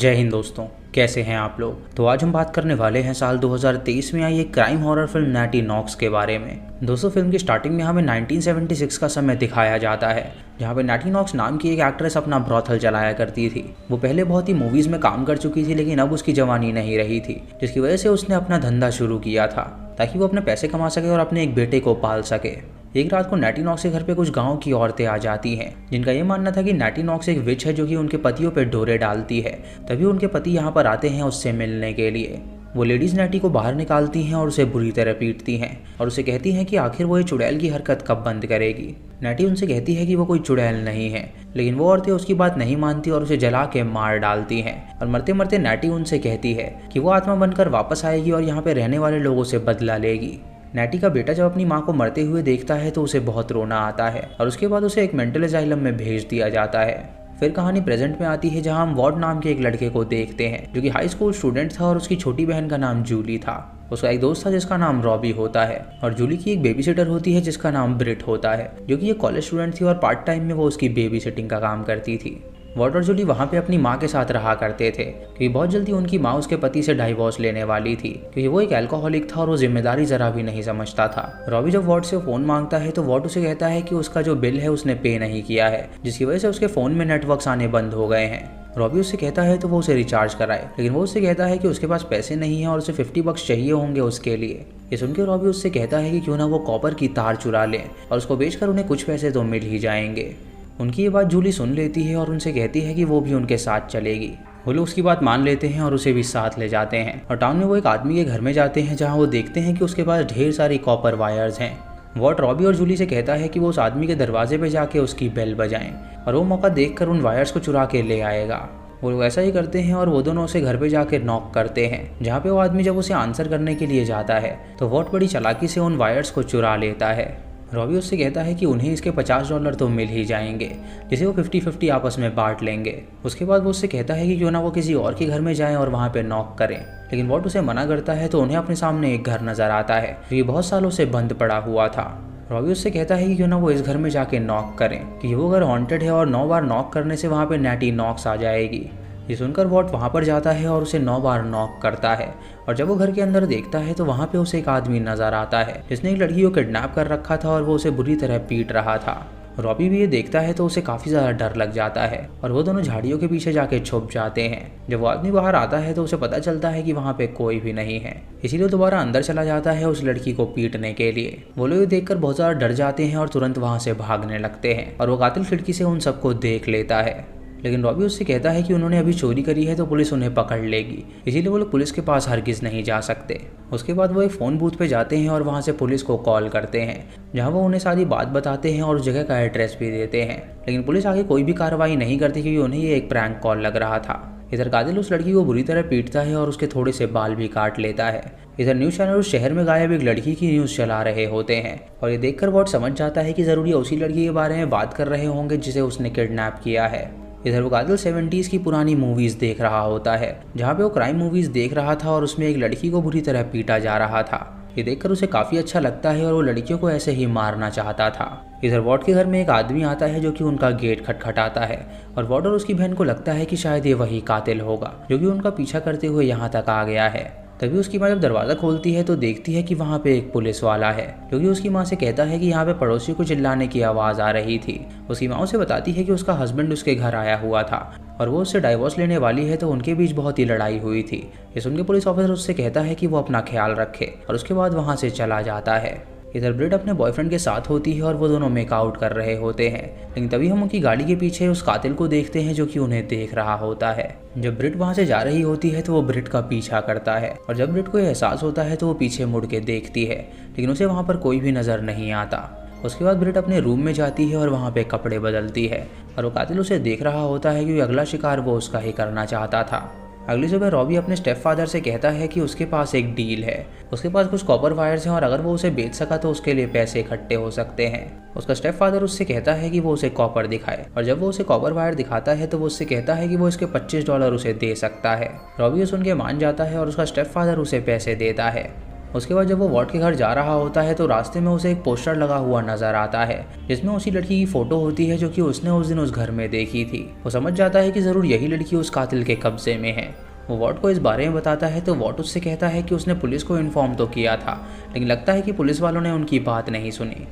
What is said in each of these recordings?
जय हिंद दोस्तों, कैसे हैं आप लोग। तो आज हम बात करने वाले हैं साल 2023 में आई एक crime horror film Natty Knocks के बारे में। दोस्तों, फिल्म की स्टार्टिंग में हमें 1976 का समय दिखाया जाता है, जहां पे नैटी नॉक्स नाम की एक एक्ट्रेस अपना ब्रॉथल चलाया करती थी। वो पहले बहुत ही मूवीज में काम कर चुकी थी, लेकिन अब उसकी जवानी नहीं रही थी, जिसकी वजह से उसने अपना धंधा शुरू किया था ताकि वो अपने पैसे कमा सके और अपने एक बेटे को पाल सके। एक रात को नैटी नॉक्स के घर पे कुछ गांव की औरतें आ जाती हैं, जिनका ये मानना था कि नैटी नॉक्स एक विच है जो कि उनके पतियों पे डोरे डालती है। तभी उनके पति यहाँ पर आते हैं उससे मिलने के लिए। वो लेडीज नैटी को बाहर निकालती हैं और उसे बुरी तरह पीटती हैं और उसे कहती हैं कि आखिर वो ये चुड़ैल की हरकत कब बंद करेगी। नैटी उनसे कहती है कि वो कोई चुड़ैल नहीं है, लेकिन वो औरतें उसकी बात नहीं मानती और उसे जला के मार डालती हैं। और मरते मरते नैटी उनसे कहती है कि वो आत्मा बनकर वापस आएगी और यहाँ पे रहने वाले लोगों से बदला लेगी। नैटी का बेटा जब अपनी माँ को मरते हुए देखता है तो उसे बहुत रोना आता है और उसके बाद उसे एक मेंटल असाइलम में भेज दिया जाता है। फिर कहानी प्रेजेंट में आती है, जहां हम वॉर्ड नाम के एक लड़के को देखते हैं जो कि हाई स्कूल स्टूडेंट था और उसकी छोटी बहन का नाम जूली था। उसका एक दोस्त था जिसका नाम रॉबी होता है और जूली की एक बेबी सिटर होती है जिसका नाम ब्रिट होता है, जो कि एक कॉलेज स्टूडेंट थी और पार्ट टाइम में वो उसकी बेबी सिटिंग का काम करती थी। वॉर्ड और जूली वहाँ पे अपनी माँ के साथ रहा करते थे, क्योंकि बहुत जल्दी उनकी माँ उसके पति से डाइवोर्स लेने वाली थी, क्योंकि वो एक अल्कोहलिक था और वो जिम्मेदारी जरा भी नहीं समझता था। रॉबी जब वॉर्ड से फोन मांगता है तो वॉर्ड उसे कहता है कि उसका जो बिल है उसने पे नहीं किया है, जिसकी वजह से उसके फोन में नेटवर्क्स आने बंद हो गए हैं। रॉबी उससे कहता है तो वो उसे रिचार्ज कराए, लेकिन वो उससे कहता है कि उसके पास पैसे नहीं है और उसे $50 चाहिए होंगे उसके लिए। ये सुनकर रॉबी उससे कहता है कि क्यों ना वो कॉपर की तार चुरा लें और उसको बेचकर उन्हें कुछ पैसे तो मिल ही जाएंगे। उनकी ये बात जूली सुन लेती है और उनसे कहती है कि वो भी उनके साथ चलेगी। वो लोग उसकी बात मान लेते हैं और उसे भी साथ ले जाते हैं और टाउन में वो एक आदमी के घर में जाते हैं, जहां वो देखते हैं कि उसके पास ढेर सारी कॉपर वायर्स हैं। वॉट रॉबी और जूली से कहता है कि वो उस आदमी के दरवाजे पे जाके उसकी बेल बजाएं और वो मौका देखकर उन वायर्स को चुरा के ले आएगा। वो लोग ऐसा ही करते हैं और वो दोनों उसे घर पे जाके नॉक करते हैं, जहाँ पे वो आदमी जब उसे आंसर करने के लिए जाता है तो वॉट बड़ी चालाकी से उन वायर्स को चुरा लेता है। रॉबी उससे कहता है कि उन्हें इसके $50 तो मिल ही जाएंगे, जिसे वो 50-50 आपस में बांट लेंगे। उसके बाद वो उससे कहता है कि क्यों ना वो किसी और के घर में जाएं और वहाँ पे नॉक करें, लेकिन वॉट उसे मना करता है। तो उन्हें अपने सामने एक घर नजर आता है जो कि बहुत सालों से बंद पड़ा हुआ था। रॉबी उससे कहता है कि क्यों ना वो इस घर में जाके नॉक करें, कि वो घर हॉन्टेड है और 9 बार नॉक करने से वहाँ पे नैटी नॉक्स आ जाएगी। ये सुनकर वॉट वहाँ पर जाता है और उसे 9 बार नॉक करता है और जब वो घर के अंदर देखता है तो वहाँ पे उसे एक आदमी नजर आता है जिसने एक लड़की को किडनैप कर रखा था और वो उसे बुरी तरह पीट रहा था। रॉबी भी ये देखता है तो उसे काफ़ी ज़्यादा डर लग जाता है और वो दोनों झाड़ियों के पीछे जाके छुप जाते हैं। जब वो आदमी बाहर आता है तो उसे पता चलता है कि वहाँ पे कोई भी नहीं है, इसीलिए दोबारा अंदर चला जाता है उस लड़की को पीटने के लिए। वो लोग देखकर बहुत ज़्यादा डर जाते हैं और तुरंत वहाँ से भागने लगते हैं और वो कातिल खिड़की से उन सबको देख लेता है। लेकिन रॉबी उससे कहता है कि उन्होंने अभी चोरी करी है तो पुलिस उन्हें पकड़ लेगी, इसीलिए वो लोग पुलिस के पास हरगिज़ नहीं जा सकते। उसके बाद वो एक फ़ोन बूथ पे जाते हैं और वहाँ से पुलिस को कॉल करते हैं, जहाँ वो उन्हें सारी बात बताते हैं और उस जगह का एड्रेस भी देते हैं। लेकिन पुलिस आगे कोई भी कार्रवाई नहीं करती, क्योंकि उन्हें ये एक प्रैंक कॉल लग रहा था। इधर कातिल उस लड़की को बुरी तरह पीटता है और उसके थोड़े से बाल भी काट लेता है। इधर न्यूज़ चैनल उस शहर में गायब एक लड़की की न्यूज़ चला रहे होते हैं और ये देखकर वॉट समझ जाता है कि ज़रूरी उसी लड़की के बारे में बात कर रहे होंगे जिसे उसने किडनैप किया है। इधर वो कातिल 70s की पुरानी मूवीज़ देख रहा होता है, जहाँ पे वो क्राइम मूवीज़ देख रहा था और उसमें एक लड़की को बुरी तरह पीटा जा रहा था। ये देखकर उसे काफ़ी अच्छा लगता है और वो लड़कियों को ऐसे ही मारना चाहता था। इधर वॉट के घर में एक आदमी आता है जो कि उनका गेट खटखटाता है और वॉट और उसकी बहन को लगता है कि शायद ये वही कातिल होगा जो कि उनका पीछा करते हुए यहाँ तक आ गया है। तभी उसकी माँ जब दरवाज़ा खोलती है तो देखती है कि वहाँ पे एक पुलिस वाला है, जो कि उसकी माँ से कहता है कि यहाँ पे पड़ोसी को चिल्लाने की आवाज़ आ रही थी। उसकी माँ उसे बताती है कि उसका हस्बैंड उसके घर आया हुआ था और वो उससे डाइवोर्स लेने वाली है, तो उनके बीच बहुत ही लड़ाई हुई थी। ये सुनकर पुलिस ऑफिसर उससे कहता है कि वो अपना ख्याल रखे और उसके बाद वहाँ से चला जाता है। इधर ब्रिट अपने बॉयफ्रेंड के साथ होती है और वो दोनों मेकआउट कर रहे होते हैं, लेकिन तभी हम उनकी गाड़ी के पीछे उस कातिल को देखते हैं जो कि उन्हें देख रहा होता है। जब ब्रिट वहां से जा रही होती है तो वो ब्रिट का पीछा करता है और जब ब्रिट को एहसास होता है तो वो पीछे मुड़ के देखती है, लेकिन उसे वहां पर कोई भी नजर नहीं आता। उसके बाद ब्रिट अपने रूम में जाती है और वहाँ पे कपड़े बदलती है और वो कातिल उसे देख रहा होता है क्योंकि अगला शिकार वो उसका ही करना चाहता था। अगली सुबह रॉबी अपने स्टेप फादर से कहता है कि उसके पास एक डील है, उसके पास कुछ कॉपर वायर्स हैं और अगर वो उसे बेच सका तो उसके लिए पैसे इकट्ठे हो सकते हैं। उसका स्टेप फादर उससे कहता है कि वो उसे कॉपर दिखाए और जब वो उसे कॉपर वायर दिखाता है तो वो उससे कहता है कि वो इसके $25 उसे दे सकता है। रॉबी सुन के मान जाता है और उसका स्टेप फादर उसे पैसे देता है। उसके बाद जब वो वॉट के घर जा रहा होता है तो रास्ते में उसे एक पोस्टर लगा हुआ नजर आता है जिसमें उसी लड़की की फोटो होती है जो कि उसने उस दिन उस घर में देखी थी। वो समझ जाता है कि ज़रूर यही लड़की उस कातिल के कब्जे में है। वो वॉट को इस बारे में बताता है तो वॉट उससे कहता है कि उसने पुलिस को इन्फॉर्म तो किया था, लेकिन लगता है कि पुलिस वालों ने उनकी बात नहीं सुनी।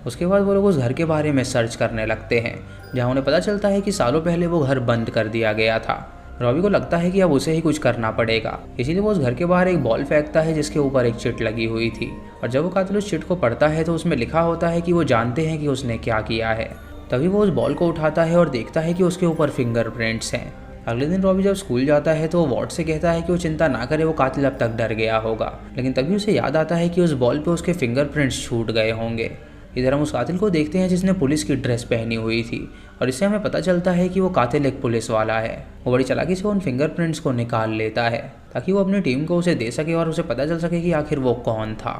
उसके बाद वो लोग उस घर के बारे में सर्च करने लगते हैं, जहाँ उन्हें पता चलता है कि सालों पहले वो घर बंद कर दिया गया था। रॉबी को लगता है कि अब उसे ही कुछ करना पड़ेगा, इसीलिए वो उस घर के बाहर एक बॉल फेंकता है जिसके ऊपर एक चिट लगी हुई थी। और जब वो कातिल उस चिट को पढ़ता है तो उसमें लिखा होता है कि वो जानते हैं कि उसने क्या किया है। तभी वो उस बॉल को उठाता है और देखता है कि उसके ऊपर फिंगरप्रिंट्स हैं। अगले दिन रॉबी जब स्कूल जाता है तो वो वॉट से कहता है कि वो चिंता ना करे, वो कातिल अब तक डर गया होगा। लेकिन तभी उसे याद आता है कि उस बॉल पे उसके फिंगरप्रिंट्स छूट गए होंगे। इधर हम उस कातिल को देखते हैं जिसने पुलिस की ड्रेस पहनी हुई थी और इससे हमें पता चलता है कि वो कातिल एक पुलिस वाला है। वो बड़ी चालाकी से उन फिंगरप्रिंट्स को निकाल लेता है ताकि वो अपनी टीम को उसे दे सके और उसे पता चल सके कि आखिर वो कौन था।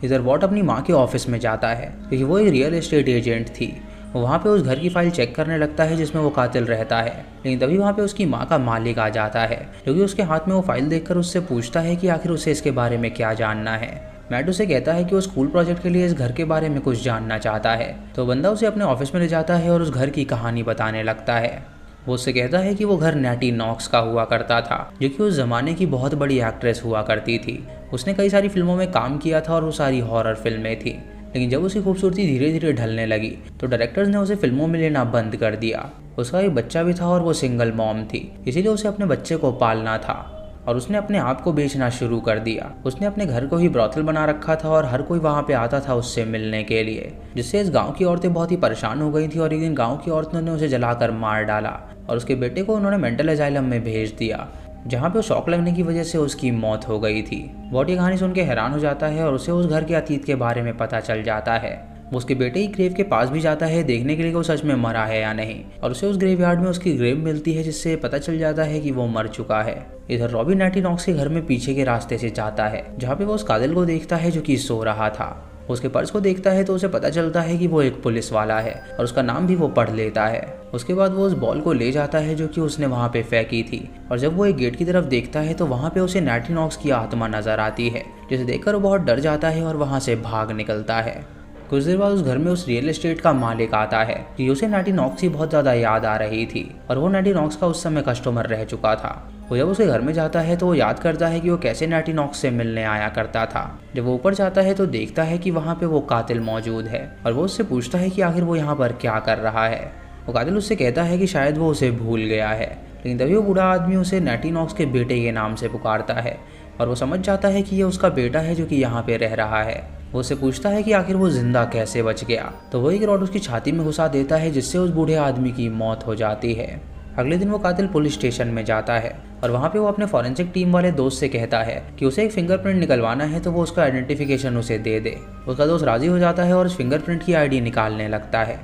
इधर वॉट अपनी माँ के ऑफिस में जाता है क्योंकि वो एक रियल एस्टेट एजेंट थी। वो वहाँ पे उस घर की फाइल चेक करने लगता है जिसमें वो कातिल रहता है, लेकिन तभी वहाँ पे उसकी माँ का मालिक आ जाता है जो कि उसके हाथ में वो फाइल देखकर उससे पूछता है कि आखिर उसे इसके बारे में क्या जानना है। मैट उसे कहता है कि वो स्कूल प्रोजेक्ट के लिए इस घर के बारे में कुछ जानना चाहता है, तो बंदा उसे अपने ऑफिस में ले जाता है और उस घर की कहानी बताने लगता है। वो उससे कहता है कि वो घर नैटी नॉक्स का हुआ करता था जो कि उस जमाने की बहुत बड़ी एक्ट्रेस हुआ करती थी। उसने कई सारी फिल्मों में काम किया था और वो सारी हॉरर फिल्में थी, लेकिन जब उसकी खूबसूरती धीरे धीरे ढलने लगी तो डायरेक्टर्स ने उसे फिल्मों में लेना बंद कर दिया। उसका एक बच्चा भी था और वो सिंगल मॉम थी, इसीलिए उसे अपने बच्चे को पालना था और उसने अपने आप को बेचना शुरू कर दिया। उसने अपने घर को ही ब्रॉथल बना रखा था और हर कोई वहाँ पे आता था उससे मिलने के लिए, जिससे इस गांव की औरतें बहुत ही परेशान हो गई थी। और एक दिन गांव की औरतों ने उसे जलाकर मार डाला और उसके बेटे को उन्होंने मेंटल अजाइलम में भेज दिया, जहाँ पे शॉक लगने की वजह से उसकी मौत हो गई थी। वॉट ये कहानी सुन के हैरान हो जाता है और उसे उस घर के अतीत के बारे में पता चल जाता है। वो उसके बेटे की ग्रेव के पास भी जाता है देखने के लिए कि वो सच में मरा है या नहीं, और उसे उस ग्रेवयार्ड में उसकी ग्रेव मिलती है जिससे पता चल जाता है कि वो मर चुका है। इधर रॉबी नैटी नॉक्स के घर में पीछे के रास्ते से जाता है जहाँ पे वो उस कातिल को देखता है जो कि सो रहा था। उसके पर्स को देखता है तो उसे पता चलता है कि वो एक पुलिस वाला है और उसका नाम भी वो पढ़ लेता है। उसके बाद वो उस बॉल को ले जाता है जो कि उसने वहाँ पे फेंकी थी, और जब वो एक गेट की तरफ देखता है तो वहाँ पे उसे नैटी नॉक्स की आत्मा नजर आती है, जिसे देखकर वो बहुत डर जाता है और वहाँ से भाग निकलता है। कुछ देर बाद उस घर में उस रियल एस्टेट का मालिक आता है कि उसे नैटी नॉक्स की बहुत ज़्यादा याद आ रही थी और वो नैटी नॉक्स का उस समय कस्टमर रह चुका था। वो जब उसके घर में जाता है तो वो याद करता है कि वो कैसे नैटी नॉक्स से मिलने आया करता था। जब वो ऊपर जाता है तो देखता है कि वहाँ पे वो कातिल मौजूद है और वो उससे पूछता है कि आखिर वो यहाँ पर क्या कर रहा है। वो कातिल उससे कहता है कि शायद वो उसे भूल गया है, लेकिन तभी वो बूढ़ा आदमी उसे नैटी नॉक्स के बेटे के नाम से पुकारता है और वो समझ जाता है कि ये उसका बेटा है जो कि यहाँ पे रह रहा है। वो उससे पूछता है कि आखिर वो जिंदा कैसे बच गया, तो वो एक रॉड उसकी छाती में घुसा देता है जिससे उस बूढ़े आदमी की मौत हो जाती है। अगले दिन वो कातिल पुलिस स्टेशन में जाता है और वहाँ पे वो अपने फॉरेंसिक टीम वाले दोस्त से कहता है कि उसे एक फिंगरप्रिंट निकलवाना है तो वो उसका आइडेंटिफिकेशन उसे दे दे। उसका दोस्त राजी हो जाता है और उस फिंगरप्रिंट की आईडी निकालने लगता है।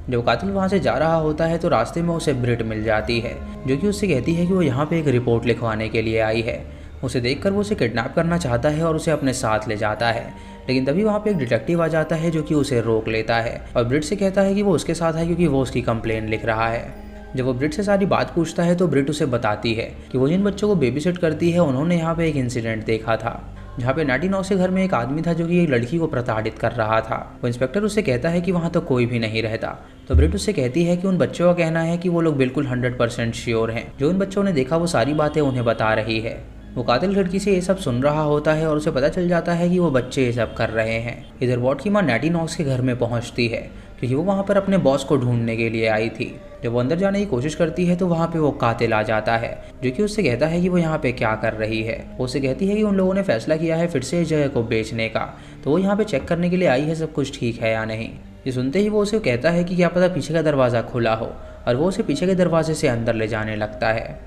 जब कातिल वहाँ से जा रहा होता है तो रास्ते में उसे ब्रिट मिल जाती है जो कि उससे कहती है कि वो यहाँ पे एक रिपोर्ट लिखवाने के लिए आई है। उसे देखकर वो उसे किडनैप करना चाहता है और उसे अपने साथ ले जाता है, लेकिन तभी वहाँ पे एक डिटेक्टिव आ जाता है जो कि उसे रोक लेता है और ब्रिट से कहता है कि वो उसके साथ है क्योंकि वो उसकी कंप्लेन लिख रहा है। जब वो ब्रिट से सारी बात पूछता है तो ब्रिट उसे बताती है कि वो जिन बच्चों को बेबीसिट करती है उन्होंने यहाँ पे एक इंसिडेंट देखा था जहाँ पे नैटी नॉक्स के घर में एक आदमी था जो कि एक लड़की को प्रताड़ित कर रहा था। वो इंस्पेक्टर उससे कहता है कि वहाँ तो कोई भी नहीं रहता, तो ब्रिट उससे कहती है कि उन बच्चों का कहना है कि वो लोग बिल्कुल 100% श्योर हैं, जो उन बच्चों ने देखा वो सारी बातें उन्हें बता रही है। वो कातिल खिड़की से ये सब सुन रहा होता है और उसे पता चल जाता है कि वो बच्चे ये सब कर रहे हैं। इधर वॉट की माँ नैटी नॉक्स के घर में पहुंचती है क्योंकि वो वहाँ पर अपने बॉस को ढूंढने के लिए आई थी। जब वो अंदर जाने की कोशिश करती है तो वहाँ पे वो कातिल आ जाता है जो कि उससे कहता है कि वो यहाँ पे क्या कर रही है। वो उससे कहती है कि उन लोगों ने फैसला किया है फिर से इस जगह को बेचने का, तो वो यहाँ पे चेक करने के लिए आई है सब कुछ ठीक है या नहीं। ये सुनते ही वो उसे कहता है कि क्या पता पीछे का दरवाज़ा खुला हो, और वो उसे पीछे के दरवाजे से अंदर ले जाने लगता है।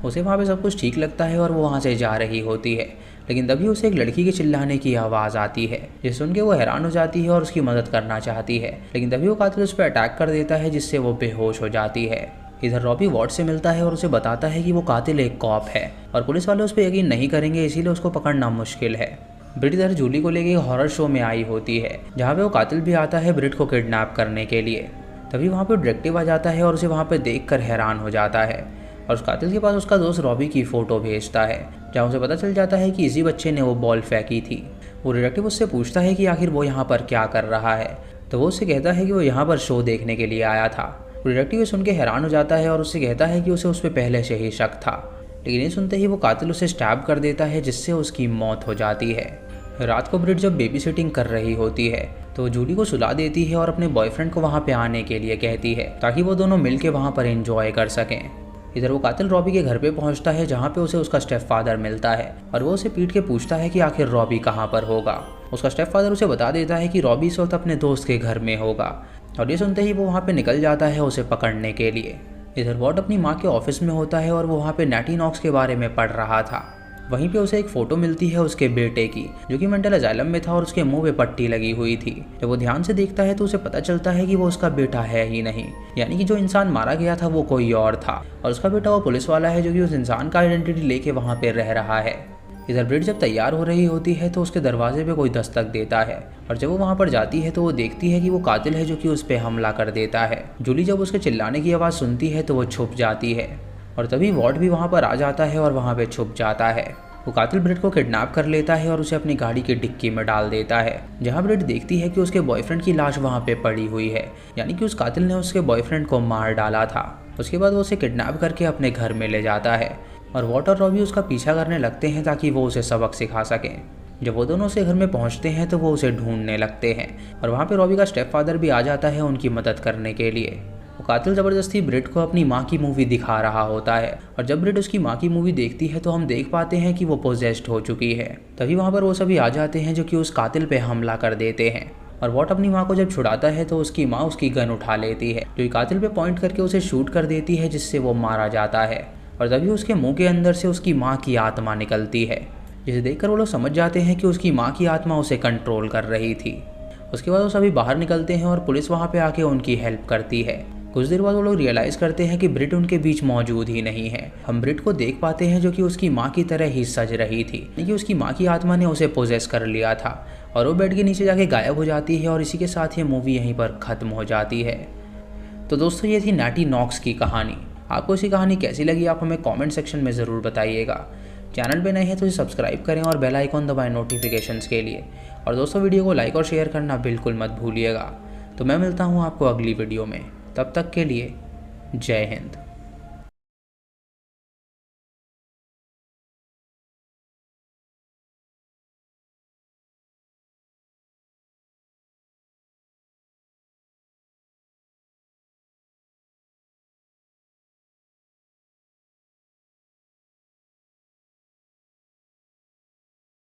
उसे वहाँ पे सब कुछ ठीक लगता है और वो वहाँ से जा रही होती है, लेकिन तभी उसे एक लड़की के चिल्लाने की आवाज़ आती है जिसे सुन के वो हैरान हो जाती है और उसकी मदद करना चाहती है, लेकिन तभी वो कातिल उस पर अटैक कर देता है जिससे वो बेहोश हो जाती है। इधर रॉबी वॉट से मिलता है और उसे बताता है कि वो कातिल एक कॉप है और पुलिस वाले उस पर यकीन नहीं करेंगे, इसीलिए उसको पकड़ना मुश्किल है। ब्रिट इधर जूली को लेके हॉरर शो में आई होती है जहाँ पे वो कातिल भी आता है ब्रिट को किडनैप करने के लिए। तभी वहाँ पे डिटेक्टिव आ जाता है और उसे वहाँ पे देखकर हैरान हो जाता है और उस कातिल के पास उसका दोस्त रॉबी की फ़ोटो भेजता है जहाँ उसे पता चल जाता है कि इसी बच्चे ने वो बॉल फेंकी थी। वो डिटेक्टिव उससे पूछता है कि आखिर वो यहाँ पर क्या कर रहा है, तो वो उससे कहता है कि वो यहाँ पर शो देखने के लिए आया था। वो डिटेक्टिव सुन के हैरान हो जाता है और उससे कहता है कि उसे उस पर पहले से ही शक था, लेकिन ये सुनते ही वो कातिल उसे स्टैब कर देता है, जिससे उसकी मौत हो जाती है। रात को ब्रिट जब बेबी सिटिंग कर रही होती है तो जूली को सुला देती है और अपने बॉयफ्रेंड को वहाँ पे आने के लिए कहती है, ताकि वो दोनों मिलके वहाँ पर एंजॉय कर सकें। इधर वो कातिल रॉबी के घर पे पहुंचता है, जहाँ पे उसे उसका स्टेप फादर मिलता है और वो उसे पीट के पूछता है कि आखिर रॉबी कहाँ पर होगा। उसका स्टेप फादर उसे बता देता है कि रॉबी इस वक्त अपने दोस्त के घर में होगा, और ये सुनते ही वो वहाँ पे निकल जाता है उसे पकड़ने के लिए। इधर वॉट अपनी माँ के ऑफिस में होता है और वो वहाँ पे नैटी नॉक्स के बारे में पढ़ रहा था। वहीं पे उसे एक फ़ोटो मिलती है उसके बेटे की, जो कि मेंटल अजाइलम में था और उसके मुंह पे पट्टी लगी हुई थी। जब वो ध्यान से देखता है तो उसे पता चलता है कि वो उसका बेटा है ही नहीं, यानी कि जो इंसान मारा गया था वो कोई और था, और उसका बेटा वो पुलिस वाला है जो कि उस इंसान का आइडेंटिटी लेके वहाँ पे रह रहा है। इधर ब्रिट जब तैयार हो रही होती है तो उसके दरवाजे पे कोई दस्तक देता है, और जब वो वहाँ पर जाती है तो वो देखती है कि वो कातिल है जो कि उस पर हमला कर देता है। जूली जब उसके चिल्लाने की आवाज़ सुनती है तो वो छुप जाती है, और तभी वॉट भी वहाँ पर आ जाता है और वहाँ पे छुप जाता है। वो कातिल ब्रिट को किडनैप कर लेता है और उसे अपनी गाड़ी की डिक्की में डाल देता है, जहाँ ब्रिट देखती है कि उसके बॉयफ्रेंड की लाश वहाँ पे पड़ी हुई है, यानी कि उस कातिल ने उसके बॉयफ्रेंड को मार डाला था। उसके बाद वो उसे किडनैप करके अपने घर में ले जाता है, और वॉट और रॉबी उसका पीछा करने लगते हैं ताकि वो उसे सबक सिखा सकें। जब वो दोनों उसे घर में पहुंचते हैं तो वो उसे ढूंढने लगते हैं, और वहाँ पे रॉबी का स्टेप फादर भी आ जाता है उनकी मदद करने के लिए। वो कातिल ज़बरदस्ती ब्रिट को अपनी माँ की मूवी दिखा रहा होता है, और जब ब्रिट उसकी माँ की मूवी देखती है तो हम देख पाते हैं कि वो पोजेस्ड हो चुकी है। तभी वहाँ पर वो सभी आ जाते हैं जो कि उस कातिल पे हमला कर देते हैं, और वॉट अपनी माँ को जब छुड़ाता है तो उसकी माँ उसकी गन उठा लेती है, जो कातिल पे पॉइंट करके उसे शूट कर देती है, जिससे वो मारा जाता है। और तभी उसके मुंह के अंदर से उसकी माँ की आत्मा निकलती है, जिसे देखकर वो लोग समझ जाते हैं कि उसकी माँ की आत्मा उसे कंट्रोल कर रही थी। उसके बाद वो सभी बाहर निकलते हैं और पुलिस वहाँ पे आके उनकी हेल्प करती है। कुछ देर बाद वो लोग रियलाइज़ करते हैं कि ब्रिट उनके बीच मौजूद ही नहीं है। हम ब्रिट को देख पाते हैं जो कि उसकी माँ की तरह ही सज रही थी, लेकिन उसकी माँ की आत्मा ने उसे पोजेस कर लिया था, और वो बेड के नीचे जाके गायब हो जाती है, और इसी के साथ ये मूवी यहीं पर ख़त्म हो जाती है। तो दोस्तों ये थी नैटी नॉक्स की कहानी। आपको इसी कहानी कैसी लगी आप हमें कमेंट सेक्शन में ज़रूर बताइएगा। चैनल पे नए हैं तो इसे सब्सक्राइब करें और बेल आइकॉन दबाएं नोटिफिकेशंस के लिए। और दोस्तों वीडियो को लाइक और शेयर करना बिल्कुल मत भूलिएगा। तो मैं मिलता हूँ आपको अगली वीडियो में, तब तक के लिए जय हिंद।